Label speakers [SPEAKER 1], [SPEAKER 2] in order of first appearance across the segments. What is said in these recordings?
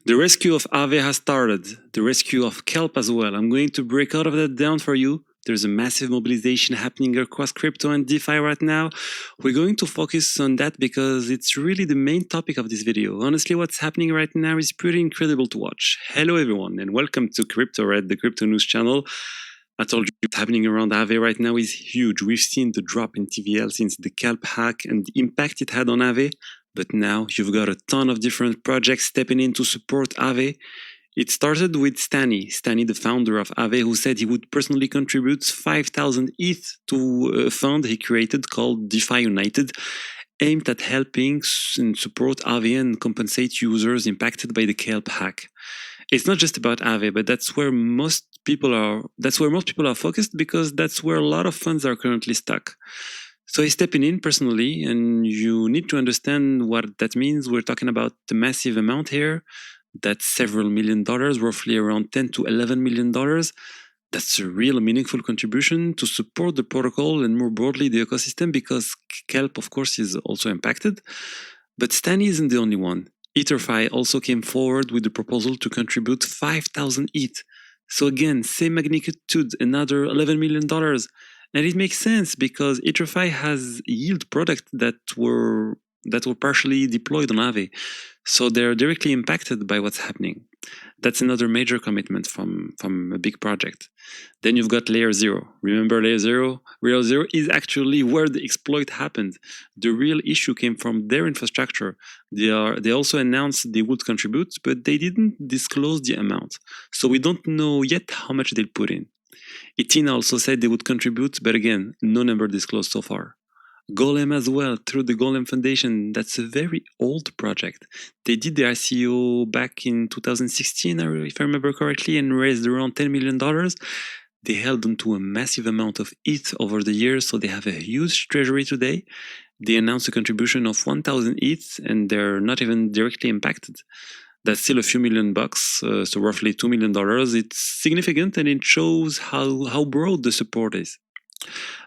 [SPEAKER 1] The rescue of Aave has started. The rescue of Kelp as well. I'm going to break all of that down for you. There's a massive mobilization happening across crypto and DeFi right now. We're going to focus on that because it's really the main topic of this video. Honestly, what's happening right now is pretty incredible to watch. Hello everyone and welcome to CryptoRed, the crypto news channel. I told you what's happening around Aave right now is huge. We've seen the drop in TVL since the Kelp hack and the impact it had on Aave. But now you've got a ton of different projects stepping in to support Aave. It started with Stani, the founder of Aave, who said he would personally contribute 5,000 ETH to a fund he created called DeFi United, aimed at helping and support Aave and compensate users impacted by the Kelp hack. It's not just about Aave, but that's where most people are focused because that's where a lot of funds are currently stuck. So he's stepping in personally, and you need to understand what that means. We're talking about the massive amount here. That's several $1 million, roughly around $10 to $11 million. That's a real meaningful contribution to support the protocol and more broadly the ecosystem because Kelp, of course, is also impacted. But Stani isn't the only one. EtherFi also came forward with the proposal to contribute 5,000 ETH. So again, same magnitude, another $11 million. And it makes sense because EtherFi has yield products that were partially deployed on Aave. So they're directly impacted by what's happening. That's another major commitment from a big project. Then you've got LayerZero. Remember LayerZero? LayerZero is actually where the exploit happened. The real issue came from their infrastructure. They also announced they would contribute, but they didn't disclose the amount. So we don't know yet how much they'll put in. Ethena also said they would contribute, but again, no number disclosed so far. Golem as well, through the Golem Foundation. That's a very old project. They did their ICO back in 2016, if I remember correctly, and raised around $10 million. They held onto a massive amount of ETH over the years, so they have a huge treasury today. They announced a contribution of 1,000 ETH, and they're not even directly impacted. That's still a few $1 million, so roughly $2 million. It's significant, and it shows how broad the support is.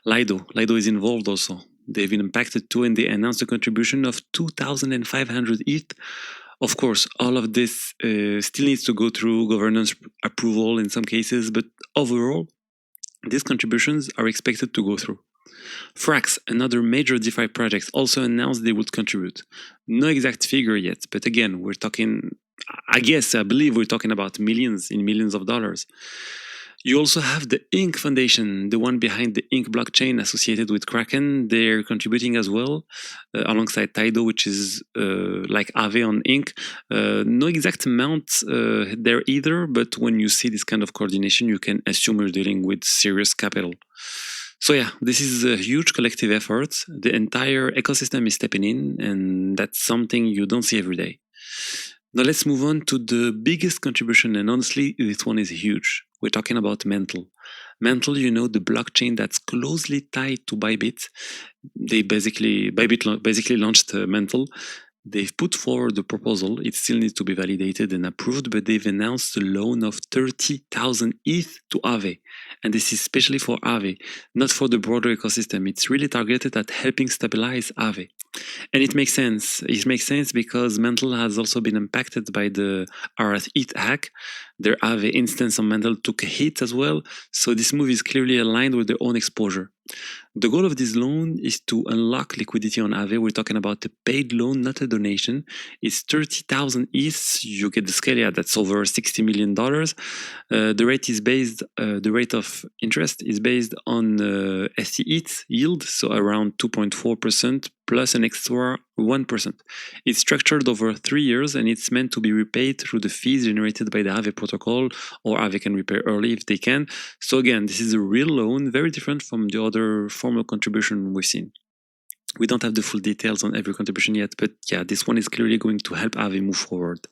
[SPEAKER 1] Lido is involved also. They've been impacted too, and they announced a contribution of 2,500 ETH. Of course, all of this still needs to go through governance approval in some cases, but overall, these contributions are expected to go through. Frax, another major DeFi project, also announced they would contribute. No exact figure yet, but again, we're talking, I believe we're talking about millions of dollars. You also have the Ink Foundation, the one behind the Ink blockchain associated with Kraken. They're contributing as well, alongside Lido, which is like Aave on Ink. No exact amount there either, but when you see this kind of coordination, you can assume you're dealing with serious capital. So yeah, this is a huge collective effort. The entire ecosystem is stepping in, and that's something you don't see every day. Now let's move on to the biggest contribution, and honestly, this one is huge. We're talking about Mantle. Mantle, the blockchain that's closely tied to Bybit. Bybit basically launched Mantle. They've put forward the proposal. It still needs to be validated and approved, but they've announced a loan of 30,000 ETH to Aave. And this is especially for Aave, not for the broader ecosystem. It's really targeted at helping stabilize Aave. And it makes sense. It makes sense because Mantle has also been impacted by the rsETH hack. Their Aave instance on Mantle took a hit as well. So this move is clearly aligned with their own exposure. The goal of this loan is to unlock liquidity on Aave. We're talking about a paid loan, not a donation. It's 30,000 ETH. You get the scale, yeah, that's over $60 million. The rate of interest is based on rsETH yield, so around 2.4% plus an extra 1%. It's structured over 3 years and it's meant to be repaid through the fees generated by the Aave protocol, or Aave can repay early if they can. So again, this is a real loan, very different from the other formal contribution we've seen. We don't have the full details on every contribution yet, but yeah, this one is clearly going to help Aave move forward.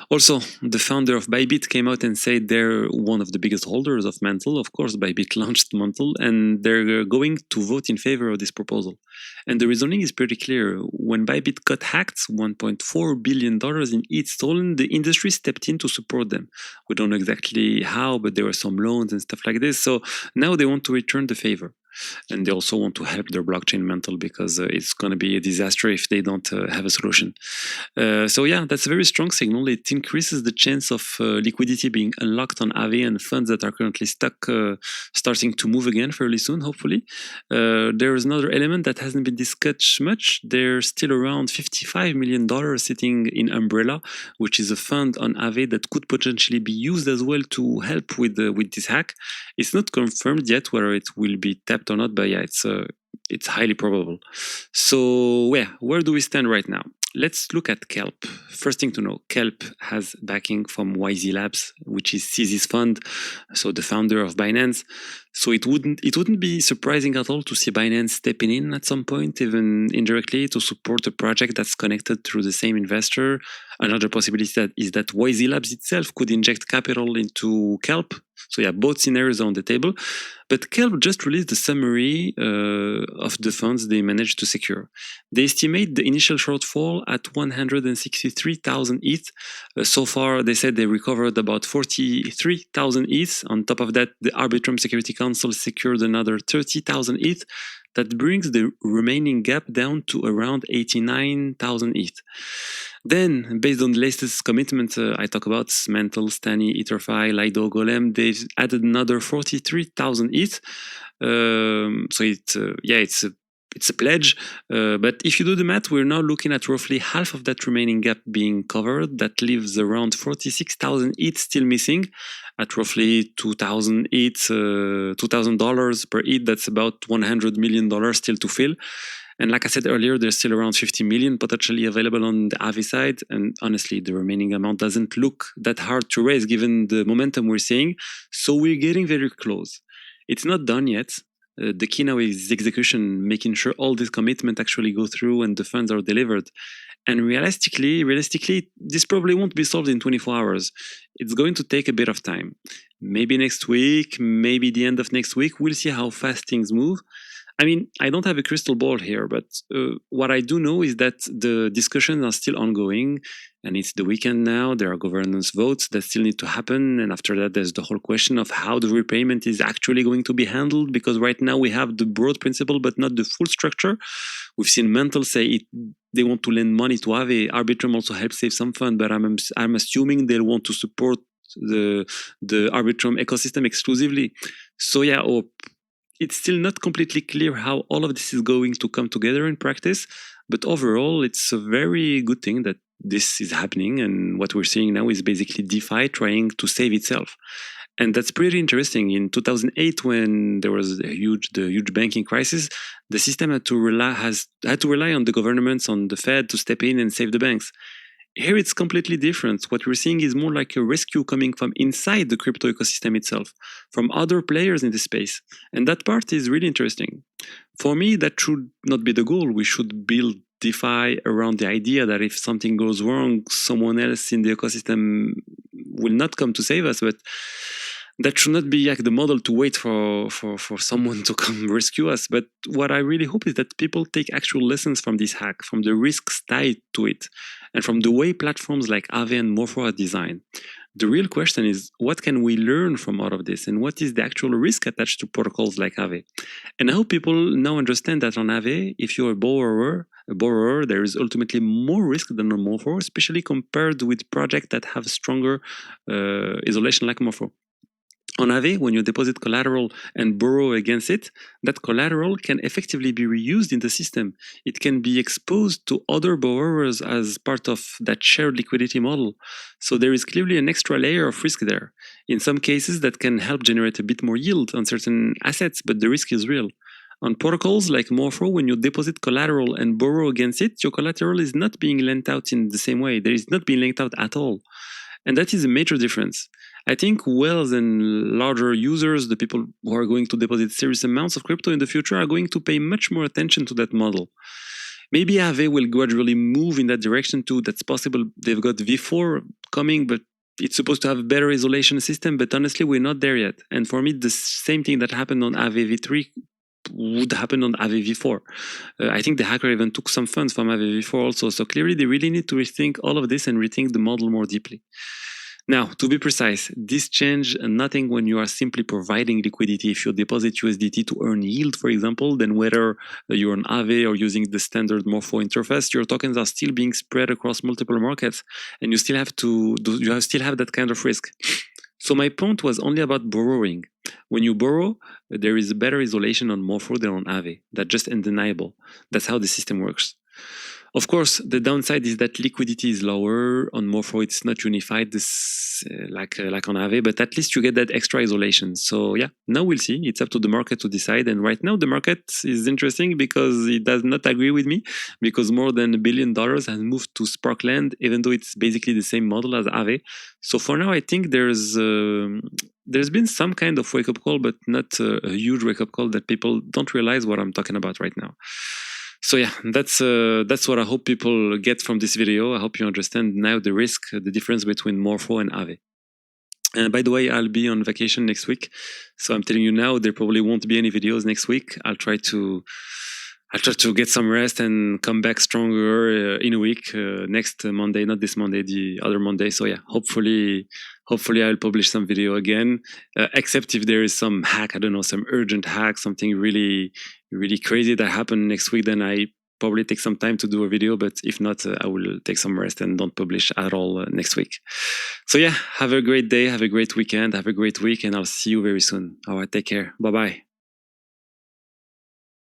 [SPEAKER 1] Also, the founder of Bybit came out and said they're one of the biggest holders of Mantle. Of course, Bybit launched Mantle, and they're going to vote in favor of this proposal. And the reasoning is pretty clear. When Bybit got hacked, $1.4 billion in ETH stolen, the industry stepped in to support them. We don't know exactly how, but there were some loans and stuff like this. So now they want to return the favor. And they also want to help their blockchain Mantle because it's going to be a disaster if they don't have a solution. So yeah, that's a very strong signal. It increases the chance of liquidity being unlocked on Aave and funds that are currently stuck starting to move again fairly soon, hopefully. There is another element that hasn't been discussed much. There's still around $55 million sitting in Umbrella, which is a fund on Aave that could potentially be used as well to help with this hack. It's not confirmed yet whether it will be tapped or not, but yeah, it's highly probable. So yeah, where do we stand right now? Let's look at Kelp. First thing to know, Kelp has backing from YZ Labs, which is CZ's fund, so the founder of Binance. So it wouldn't be surprising at all to see Binance stepping in at some point, even indirectly, to support a project that's connected through the same investor. Another possibility is that YZ Labs itself could inject capital into Kelp. So yeah, both scenarios are on the table. But Kelp just released a summary of the funds they managed to secure. They estimate the initial shortfall at 163,000 ETH. So far, they said they recovered about 43,000 ETH. On top of that, the Arbitrum Security Council secured another 30,000 ETH. That brings the remaining gap down to around 89,000 ETH. Then, based on the latest commitment I talk about, Mantle, Stani, EtherFi, Lido, Golem, they've added another 43,000 ETH. So it's a pledge. But if you do the math, we're now looking at roughly half of that remaining gap being covered. That leaves around 46,000 ETH still missing. At roughly $2,000 per ETH, that's about $100 million still to fill. And like I said earlier, there's still around 50 million potentially available on the Aave side. And honestly, the remaining amount doesn't look that hard to raise given the momentum we're seeing. So we're getting very close. It's not done yet. The key now is execution, making sure all this commitment actually go through and the funds are delivered. And realistically, this probably won't be solved in 24 hours. It's going to take a bit of time. Maybe next week, maybe the end of next week. We'll see how fast things move. I mean, I don't have a crystal ball here, but what I do know is that the discussions are still ongoing, and it's the weekend now. There are governance votes that still need to happen, and after that, there's the whole question of how the repayment is actually going to be handled, because right now we have the broad principle, but not the full structure. We've seen Mantle say they want to lend money to Aave. Arbitrum also helps save some fund, but I'm assuming they'll want to support the Arbitrum ecosystem exclusively. So yeah, it's still not completely clear how all of this is going to come together in practice, but overall, it's a very good thing that this is happening, and what we're seeing now is basically DeFi trying to save itself. And that's pretty interesting. In 2008, when there was the huge banking crisis, the system had to rely on the governments, on the Fed to step in and save the banks. Here it's completely different. What we're seeing is more like a rescue coming from inside the crypto ecosystem itself, from other players in the space. And that part is really interesting. For me, that should not be the goal. We should build DeFi around the idea that if something goes wrong, someone else in the ecosystem will not come to save us. But that should not be like the model to wait for someone to come rescue us. But what I really hope is that people take actual lessons from this hack, from the risks tied to it, and from the way platforms like Aave and Morpho are designed. The real question is, what can we learn from all of this, and what is the actual risk attached to protocols like Aave? And I hope people now understand that on Aave, if you're a borrower, there is ultimately more risk than on Morpho, especially compared with projects that have stronger isolation like Morpho. On Aave, when you deposit collateral and borrow against it, that collateral can effectively be reused in the system. It can be exposed to other borrowers as part of that shared liquidity model. So there is clearly an extra layer of risk there. In some cases, that can help generate a bit more yield on certain assets, but the risk is real. On protocols like Morpho, when you deposit collateral and borrow against it, your collateral is not being lent out in the same way. There is not being lent out at all. And that is a major difference. I think whales and larger users, the people who are going to deposit serious amounts of crypto in the future, are going to pay much more attention to that model. Maybe Aave will gradually move in that direction too. That's possible. They've got V4 coming, but it's supposed to have a better isolation system. But honestly, we're not there yet. And for me, the same thing that happened on Aave V3 would happen on Aave V4. I think the hacker even took some funds from Aave V4 also. So clearly, they really need to rethink all of this and rethink the model more deeply. Now, to be precise, this change nothing when you are simply providing liquidity. If you deposit USDT to earn yield, for example, then whether you're on Aave or using the standard Morpho interface, your tokens are still being spread across multiple markets, and you still have that kind of risk. So my point was only about borrowing. When you borrow, there is a better isolation on Morpho than on Aave. That's just undeniable. That's how the system works. Of course, the downside is that liquidity is lower. On Morpho, it's not unified like on Aave, but at least you get that extra isolation. So yeah, now we'll see. It's up to the market to decide. And right now, the market is interesting because it does not agree with me, because more than $1 billion has moved to Sparkland, even though it's basically the same model as Aave. So for now, I think there's been some kind of wake-up call, but not a huge wake-up call that people don't realize what I'm talking about right now. So yeah, that's what I hope people get from this video. I hope you understand now the risk, the difference between Morpho and Aave. And by the way, I'll be on vacation next week, so I'm telling you now, there probably won't be any videos next week. I'll try to get some rest and come back stronger in a week, next Monday, not this Monday, the other Monday. So yeah, hopefully I'll publish some video again, except if there is some hack, I don't know, some urgent hack, something really, really crazy that happened next week, then I probably take some time to do a video, but if not, I will take some rest and don't publish at all next week. So yeah, have a great day, have a great weekend, have a great week, and I'll see you very soon. All right, take care. Bye-bye.